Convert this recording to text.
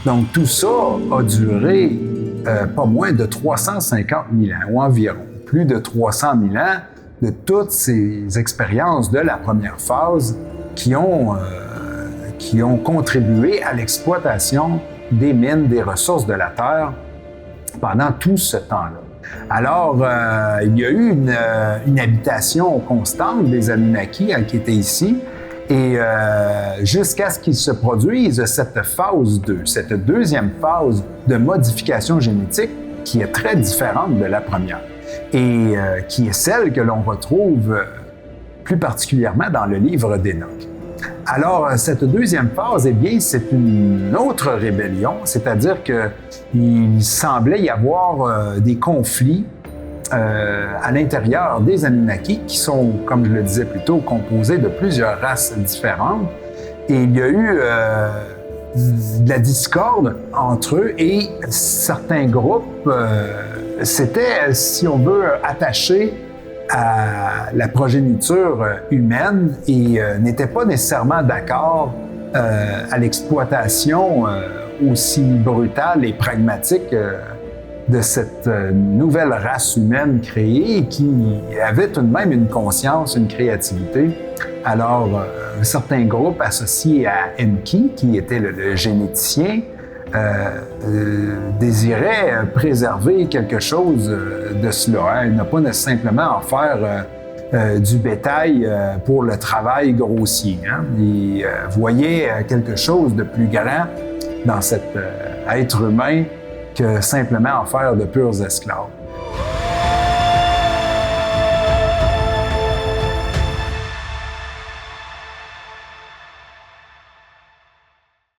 Donc, tout ça a duré pas moins de 350 000 ans, ou environ. Plus de 300 000 ans de toutes ces expériences de la première phase qui ont contribué à l'exploitation des mines, des ressources de la Terre pendant tout ce temps-là. Alors, il y a eu une habitation constante des Anunnaki qui était ici, et jusqu'à ce qu'il se produise cette phase 2, cette deuxième phase de modification génétique qui est très différente de la première et qui est celle que l'on retrouve plus particulièrement dans le livre d'Hénoch. Alors, cette deuxième phase, eh bien, c'est une autre rébellion, c'est-à-dire qu'il semblait y avoir des conflits à l'intérieur des Anunnaki qui sont, comme je le disais plus tôt, composés de plusieurs races différentes. Et il y a eu de la discorde entre eux et certains groupes s'étaient, si on veut, attachés à la progéniture humaine et n'étaient pas nécessairement d'accord à l'exploitation aussi brutale et pragmatique de cette nouvelle race humaine créée et qui avait tout de même une conscience, une créativité. Alors, certains groupes associés à Enki, qui était le généticien, désirait préserver quelque chose de cela, hein, ne pas simplement en faire du bétail pour le travail grossier. Hein. Il voyait quelque chose de plus grand dans cet être humain que simplement en faire de purs esclaves.